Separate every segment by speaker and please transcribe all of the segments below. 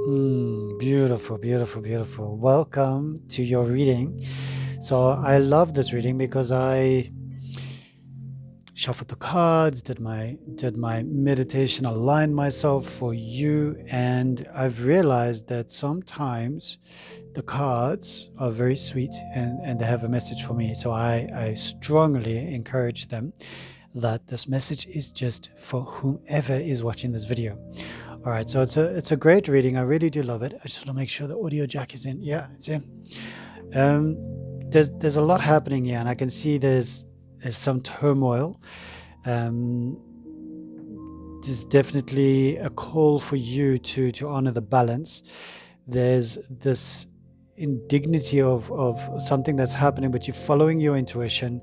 Speaker 1: Beautiful, beautiful, beautiful. Welcome to your reading. So I love this reading because I shuffled the cards, did my meditation, aligned myself for you, and I've realized that sometimes the cards are very sweet and they have a message for me. So I strongly encourage them that this message is just for whomever is watching this video. All right, so it's a great reading. I really do love it. I just want to make sure the audio jack is in. Yeah, it's in. Um, there's a lot happening here, and I can see there's some turmoil. Um, there's definitely a call for you to honor the balance. There's this indignity of something that's happening, but you're following your intuition.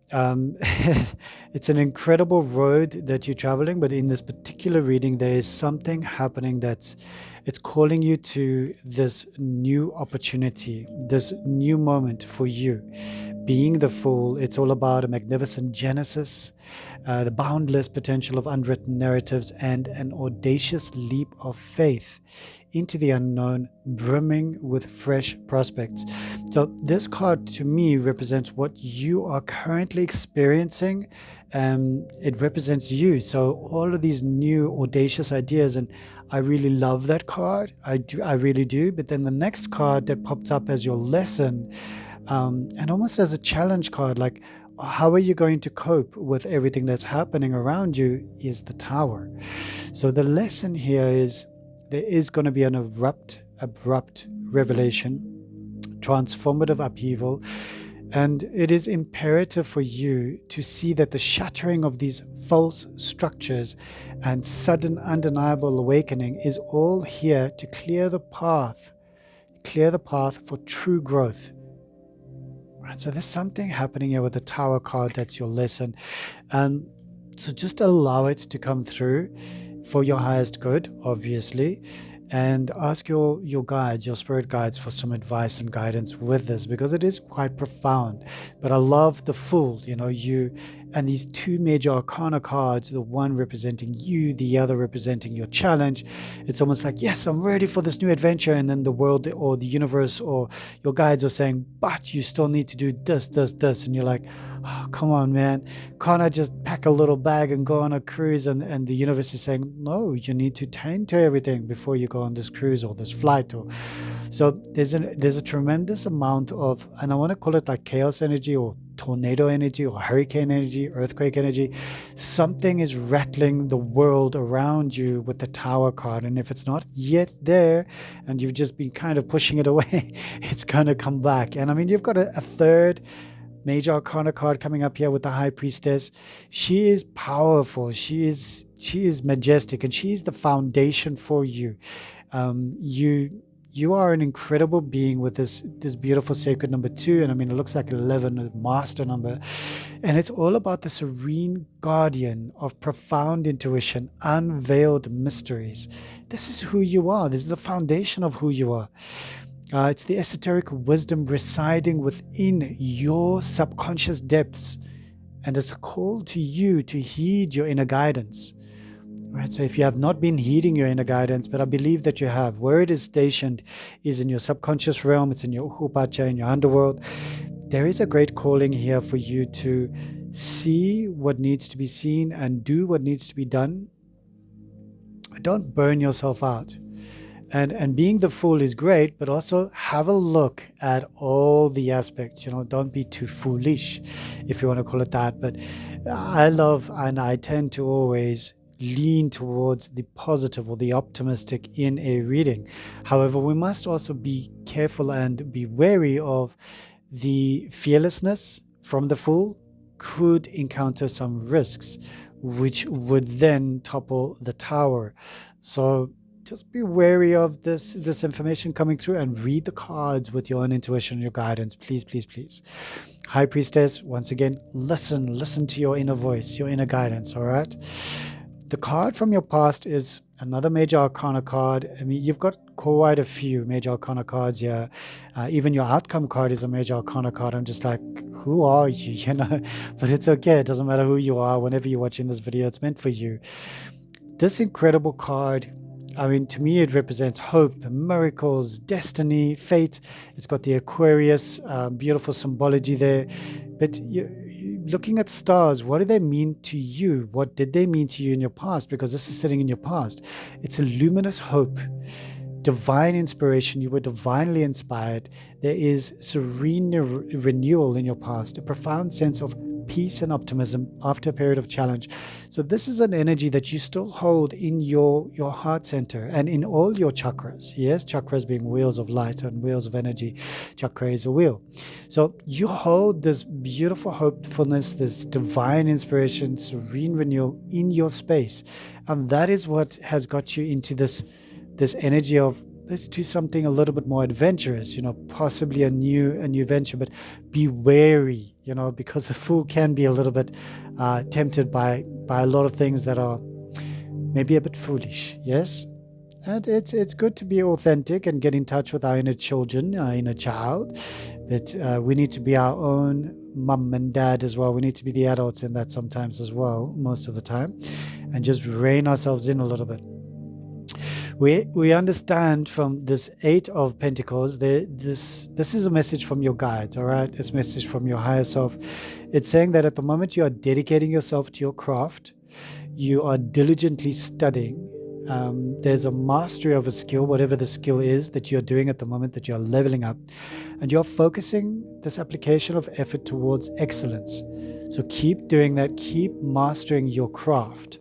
Speaker 1: It's an incredible road that you're traveling, but in this particular reading there is something happening it's calling you to this new opportunity, this new moment for you. Being the Fool, it's all about a magnificent genesis, the boundless potential of unwritten narratives, and an audacious leap of faith into the unknown, brimming with fresh prospects. So this card to me represents what you are currently experiencing. It represents you. So all of these new audacious ideas, and I really love that card. I really do. But then the next card that popped up as your lesson, and almost as a challenge card, like how are you going to cope with everything that's happening around you, is the Tower. So the lesson here is there is going to be an abrupt revelation, transformative upheaval, and it is imperative for you to see that the shattering of these false structures and sudden undeniable awakening is all here to clear the path for true growth. Right, so there's something happening here with the Tower card. That's your lesson. So just allow it to come through for your highest good, obviously, and ask your guides, your spirit guides, for some advice and guidance with this, because it is quite profound. But I love the Fool, you and these two major arcana cards, the one representing you, the other representing your challenge. It's almost like, yes, I'm ready for this new adventure, and then the world or the universe or your guides are saying, but you still need to do this, and you're like, oh, come on, man, can't I just pack a little bag and go on a cruise? And the universe is saying, no, you need to tend to everything before you go on this cruise or this flight. Or so there's a tremendous amount of, and I want to call it like chaos energy or tornado energy or hurricane energy, earthquake energy. Something is rattling the world around you with the Tower card, and if it's not yet there and you've just been kind of pushing it away, it's gonna come back. And I mean, you've got a third major arcana card coming up here with the High Priestess. She is powerful, she is majestic, and she is the foundation for you. You are an incredible being with this beautiful sacred number 2, and I mean, it looks like 11, a master number, and it's all about the serene guardian of profound intuition, unveiled mysteries. This is who you are. This is the foundation of who you are. It's the esoteric wisdom residing within your subconscious depths, and it's a call to you to heed your inner guidance. Right, so if you have not been heeding your inner guidance, but I believe that you have, where it is stationed is in your subconscious realm, it's in your uhupacha, in your underworld. There is a great calling here for you to see what needs to be seen and do what needs to be done. Don't burn yourself out. And being the Fool is great, but also have a look at all the aspects. Don't be too foolish, if you want to call it that. But I love, and I tend to always lean towards the positive or the optimistic in a reading. However, we must also be careful and be wary of the fearlessness from the Fool could encounter some risks, which would then topple the Tower. So just be wary of this information coming through, and read the cards with your own intuition and your guidance. Please, please, please. High Priestess, once again, listen to your inner voice, your inner guidance, all right? The card from your past is another major arcana card. I mean, you've got quite a few major arcana cards here. Even your outcome card is a major arcana card. I'm just like, who are you? But it's okay. It doesn't matter who you are. Whenever you're watching this video, it's meant for you. This incredible card I mean, to me, it represents hope, miracles, destiny, fate. It's got the Aquarius, beautiful symbology there. But looking at stars, what do they mean to you? What did they mean to you in your past? Because this is sitting in your past. It's a luminous hope, divine inspiration. You were divinely inspired. There is serene renewal in your past, a profound sense of peace and optimism after a period of challenge. So this is an energy that you still hold in your heart center and in all your chakras. Yes, chakras being wheels of light and wheels of energy. Chakra is a wheel. So you hold this beautiful hopefulness, this divine inspiration, serene renewal in your space. And that is what has got you into this energy of, let's do something a little bit more adventurous, possibly a new venture, but be wary, because the fool can be a little bit tempted by a lot of things that are maybe a bit foolish. Yes. And it's good to be authentic and get in touch with our inner children, our inner child, but we need to be our own mum and dad as well. We need to be the adults in that sometimes as well, most of the time, and just rein ourselves in a little bit. We understand from this 8 of Pentacles, this is a message from your guides, all right? It's a message from your higher self. It's saying that at the moment you are dedicating yourself to your craft, you are diligently studying. There's a mastery of a skill, whatever the skill is that you're doing at the moment, that you're leveling up, and you're focusing this application of effort towards excellence. So keep doing that, keep mastering your craft.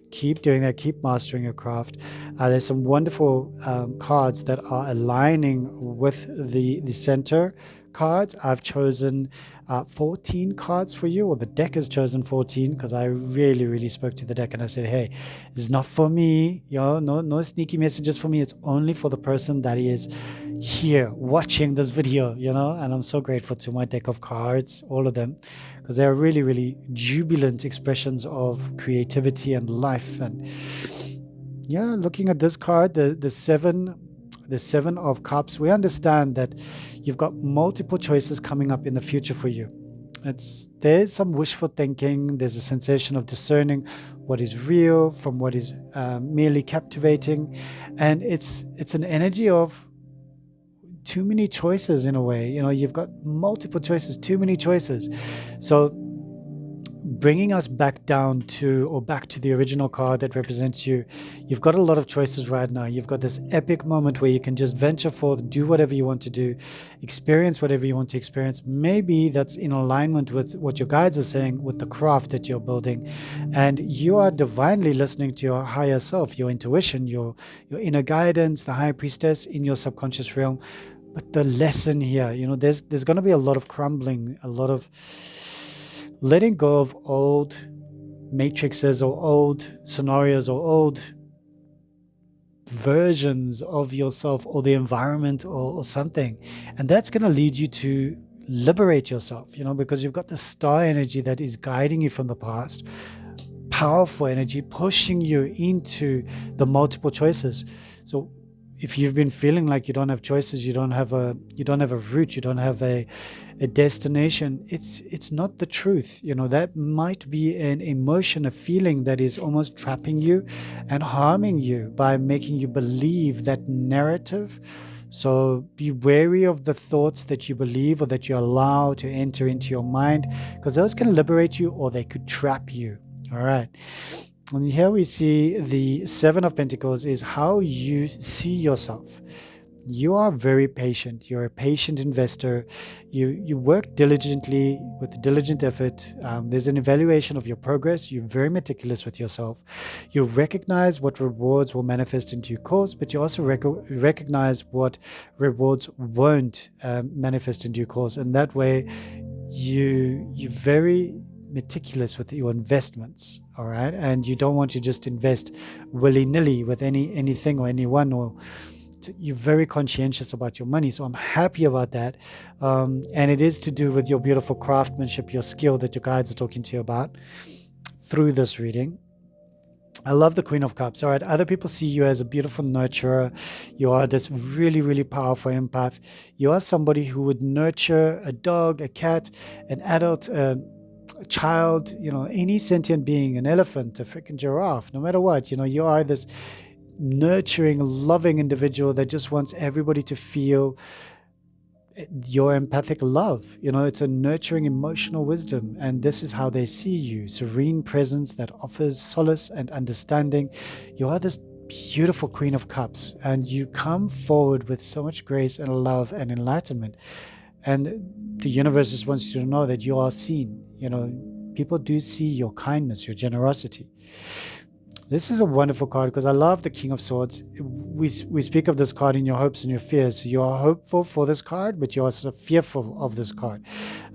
Speaker 1: Keep doing that, keep mastering your craft. There's some wonderful cards that are aligning with the center cards. I've chosen 14 cards for you, or the deck has chosen 14, because I really spoke to the deck and I said, hey, this is not for me, no sneaky messages for me. It's only for the person that is here watching this video, and I'm so grateful to my deck of cards, all of them, because they're really jubilant expressions of creativity and life. And yeah, looking at this card, the seven of cups, we understand that you've got multiple choices coming up in the future for you. There's some wishful thinking. There's a sensation of discerning what is real from what is merely captivating, and it's an energy of too many choices in a way. You've got multiple choices, too many choices. So bringing us back to the original card that represents you, you've got a lot of choices right now. You've got this epic moment where you can just venture forth, do whatever you want to do, experience whatever you want to experience. Maybe that's in alignment with what your guides are saying, with the craft that you're building, and you are divinely listening to your higher self, your intuition, your inner guidance, the high priestess in your subconscious realm. But the lesson here, there's going to be a lot of crumbling, a lot of letting go of old matrices or old scenarios or old versions of yourself or the environment or something. And that's going to lead you to liberate yourself, because you've got the star energy that is guiding you from the past, powerful energy pushing you into the multiple choices. So if you've been feeling like you don't have choices, you don't have a route, you don't have a destination, it's not the truth. That might be an emotion, a feeling that is almost trapping you and harming you by making you believe that narrative. So be wary of the thoughts that you believe or that you allow to enter into your mind, because those can liberate you or they could trap you. All right. And here we see the 7 of Pentacles is how you see yourself. You are very patient. You're a patient investor. You work diligently with diligent effort. There's an evaluation of your progress. You're very meticulous with yourself. You recognize what rewards will manifest in due course, but you also recognize what rewards won't manifest in due course. And that way, you're very meticulous with your investments, all right? And you don't want to just invest willy-nilly with anything or anyone, or you're very conscientious about your money. So I'm happy about that. And it is to do with your beautiful craftsmanship, your skill that your guides are talking to you about through this reading. I love the Queen of Cups. All right, other people see you as a beautiful nurturer. You are this really powerful empath. You are somebody who would nurture a dog, a cat, an adult, a child, any sentient being, an elephant, a freaking giraffe, no matter what. You are this nurturing, loving individual that just wants everybody to feel your empathic love. It's a nurturing emotional wisdom, and this is how they see you: serene presence that offers solace and understanding. You are this beautiful Queen of Cups, and you come forward with so much grace and love and enlightenment. And the universe just wants you to know that you are seen. People do see your kindness, your generosity. This is a wonderful card because I love the King of Swords. We speak of this card in your hopes and your fears. So you are hopeful for this card, but you're also fearful of this card.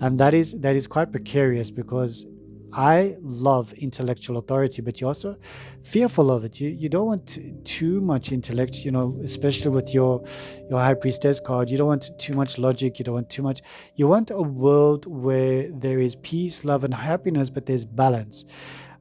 Speaker 1: And that is quite precarious, because I love intellectual authority, but you're also fearful of it. You don't want too much intellect, especially with your High Priestess card. You don't want too much logic. You don't want too much. You want a world where there is peace, love, and happiness, but there's balance.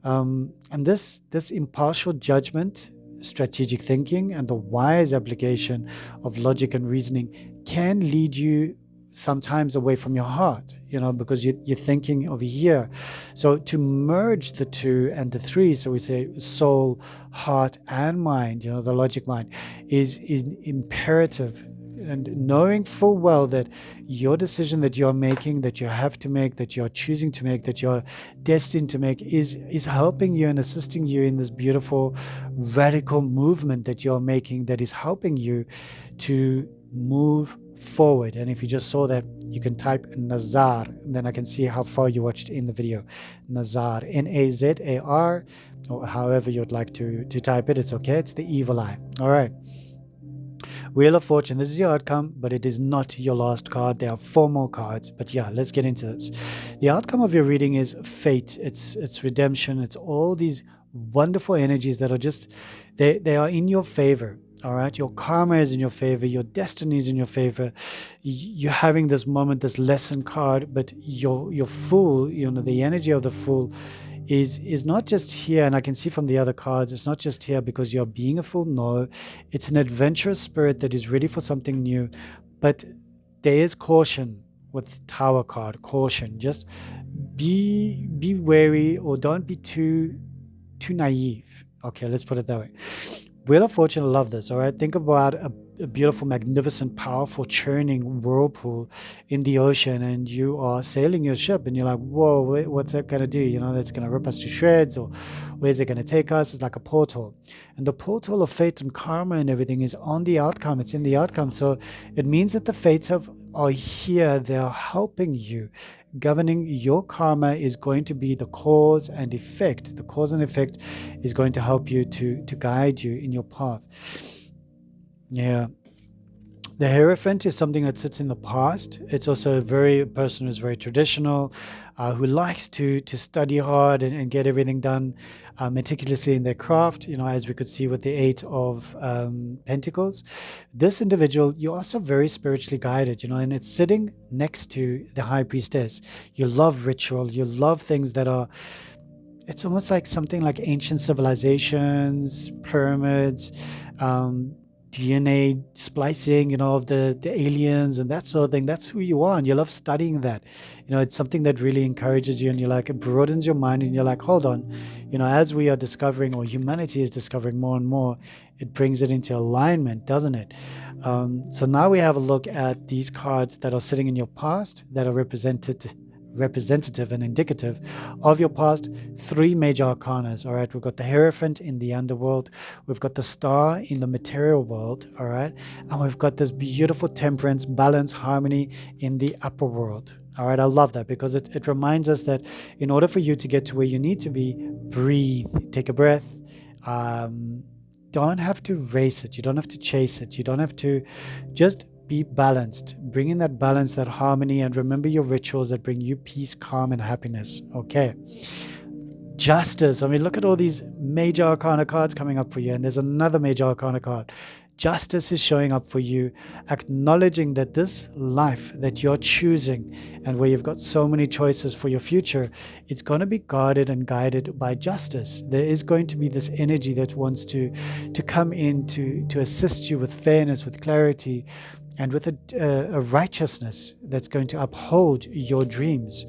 Speaker 1: And this impartial judgment, strategic thinking, and the wise application of logic and reasoning can lead you sometimes away from your heart, because you're thinking over here. So to merge the 2 and the 3, so we say soul, heart, and mind, the logic mind, is imperative. And knowing full well that your decision that you're making, that you have to make, that you're choosing to make, that you're destined to make, is helping you and assisting you in this beautiful radical movement that you're making, that is helping you to move forward. And if you just saw that, you can type Nazar, and then I can see how far you watched in the video. Nazar, Nazar, or however you'd like to type it. It's okay. It's the evil eye. All right. Wheel of Fortune, this is your outcome, but it is not your last card. There are 4 more cards, but yeah, let's get into this. The outcome of your reading is fate. It's redemption. It's all these wonderful energies that are just, they are in your favor. All right, your karma is in your favor, your destiny is in your favor. You're having this moment, this lesson card, but your fool, the energy of the fool is not just here, and I can see from the other cards, it's not just here because you're being a fool. No, it's an adventurous spirit that is ready for something new. But there is caution with Tower card. Caution. Just be wary, or don't be too naive. Okay, let's put it that way. Wheel of Fortune, I love this. All right, think about a beautiful, magnificent, powerful, churning whirlpool in the ocean, and you are sailing your ship, and you're like, whoa, what's that gonna do? That's gonna rip us to shreds, or where's it gonna take us? It's like a portal, and the portal of fate and karma and everything is on the outcome. It's in the outcome. So it means that the fates are here. They are helping you. Governing your karma is going to be the cause and effect. The cause and effect is going to help you to guide you in your path. Yeah. The Hierophant is something that sits in the past. It's also a person who's very traditional, who likes to study hard and get everything done meticulously in their craft, as we could see with the 8 of Pentacles. This individual, you're also very spiritually guided, and it's sitting next to the High Priestess. You love ritual. You love things that are, it's almost like something like ancient civilizations, pyramids, DNA splicing, of the aliens and that sort of thing. That's who you are, and you love studying that. It's something that really encourages you, and it broadens your mind, and you're like, hold on, as we are discovering, or humanity is discovering more and more, it brings it into alignment, doesn't it? So now we have a look at these cards that are sitting in your past, that are representative and indicative of your past. 3 major arcanas. All right, we've got the Hierophant in the underworld, we've got the Star in the material world, all right, and we've got this beautiful temperance, balance, harmony in the upper world. All right, I love that, because it reminds us that in order for you to get to where you need to be, breathe, take a breath. Don't have to race it, you don't have to chase it, you don't have to, just be balanced. Bring in that balance, that harmony, and remember your rituals that bring you peace, calm, and happiness. Okay. Justice. I mean, look at all these major arcana cards coming up for you, and there's another major arcana card. Justice is showing up for you, acknowledging that this life that you're choosing, and where you've got so many choices for your future, it's going to be guarded and guided by justice. There is going to be this energy that wants to come in to assist you with fairness, with clarity, and with a righteousness that's going to uphold your dreams.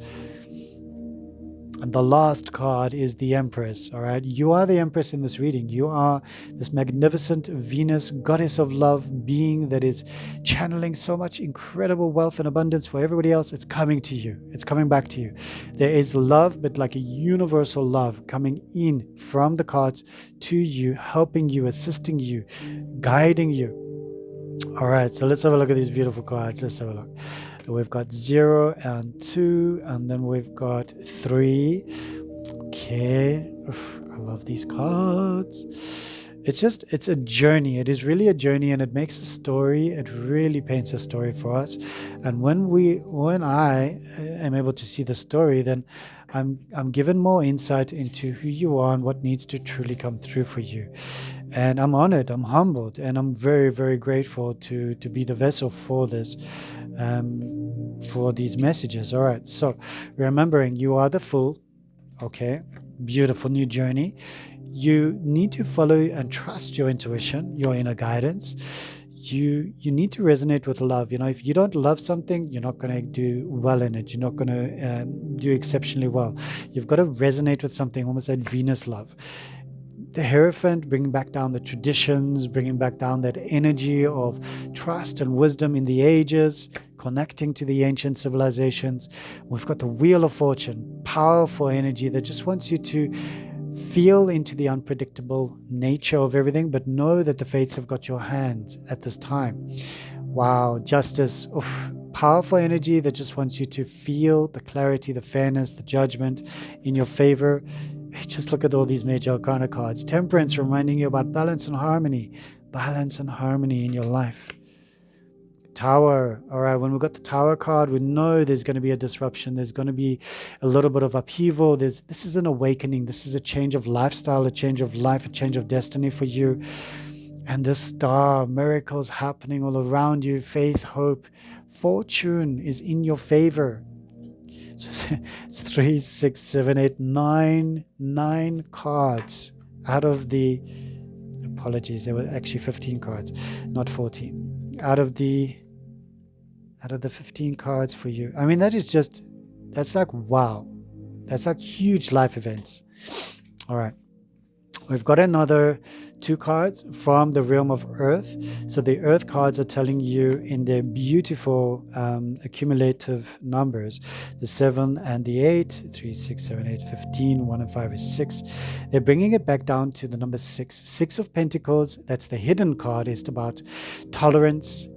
Speaker 1: And the last card is the Empress. All right. You are the Empress in this reading. You are this magnificent Venus, goddess of love, being that is channeling so much incredible wealth and abundance for everybody else. It's coming to you. It's coming back to you. There is love, but like a universal love coming in from the cards to you, helping you, assisting you, guiding you. All right. So let's have a look at these beautiful cards. Let's have a look. We've got 0 and 2, and then we've got 3. Okay. Oof, I love these cards. It's a journey. It is really a journey, and it makes a story. It really paints a story for us. And when I am able to see the story, then I'm given more insight into who you are and what needs to truly come through for you. And I'm honored, I'm humbled, and I'm very, very grateful to be the vessel for this, for these messages. All right. So remembering you are the Fool. Okay. Beautiful new journey. You need to follow and trust your intuition, your inner guidance. You need to resonate with love. If you don't love something, you're not going to do well in it. You're not going to do exceptionally well. You've got to resonate with something, almost like Venus love. The Hierophant, bringing back down the traditions, bringing back down that energy of trust and wisdom in the ages, connecting to the ancient civilizations. We've got the Wheel of Fortune, powerful energy that just wants you to feel into the unpredictable nature of everything, but know that the fates have got your hand at this time. Wow, Justice, powerful energy that just wants you to feel the clarity, the fairness, the judgment in your favor. Just look at all these major arcana cards. Temperance, reminding you about balance and harmony in your life. Tower. All right, when we've got the Tower card, we know there's going to be a disruption. There's going to be a little bit of upheaval. This is an awakening. This is a change of lifestyle, a change of life, a change of destiny for you. And the Star, miracles happening all around you. Faith, hope, fortune is in your favor. So it's 3, 6, 7, 8, 9 cards out of the, apologies, there were actually 15 cards, not 14. Out of the 15 cards for you. I mean, that's like, wow. That's like huge life events. All right. We've got another 2 cards from the realm of Earth. So the Earth cards are telling you in their beautiful accumulative numbers, the 7 and the 8, 3, 6, 7, 8, 15, 1 and 5 is 6. They're bringing it back down to the number 6. 6 of Pentacles, that's the hidden card. It's about tolerance.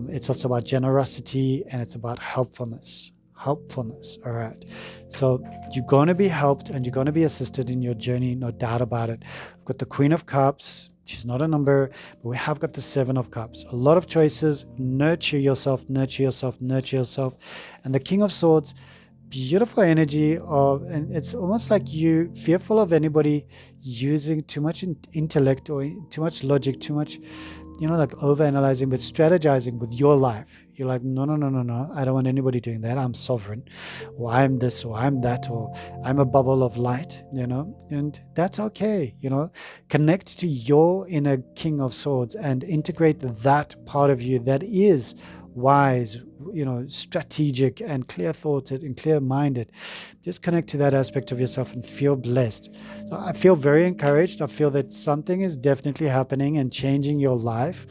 Speaker 1: It's also about generosity, and it's about helpfulness. All right. So you're going to be helped and you're going to be assisted in your journey, no doubt about it. We've got the Queen of Cups. She's not a number, but we have got the 7 of Cups. A lot of choices. Nurture yourself. And the King of Swords, beautiful energy of, and it's almost like you fearful of anybody using too much intellect or too much logic, too much, like overanalyzing, but strategizing with your life. You're like, no. I don't want anybody doing that. I'm sovereign, or I'm this, or I'm that, or I'm a bubble of light, and that's okay. Connect to your inner King of Swords and integrate that part of you that is wise, strategic and clear-thoughted and clear-minded. Just connect to that aspect of yourself and feel blessed. So I feel very encouraged. I feel that something is definitely happening and changing your life.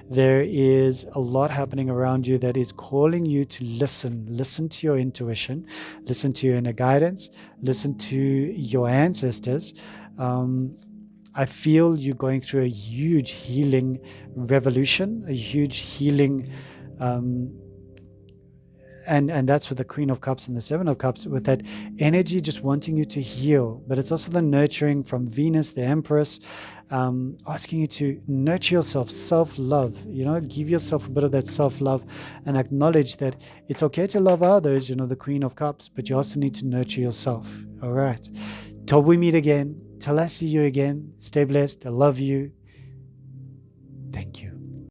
Speaker 1: There is a lot happening around you that is calling you to listen to your intuition, listen to your inner guidance, listen to your ancestors. I feel you're going through a huge healing revolution, a huge healing and that's with the Queen of Cups and the 7 of Cups, with that energy just wanting you to heal. But it's also the nurturing from Venus, the Empress, asking you to nurture yourself, self-love, give yourself a bit of that self-love and acknowledge that it's okay to love others, the Queen of Cups, but you also need to nurture yourself. All right. Till we meet again, till I see you again, stay blessed. I love you. Thank you.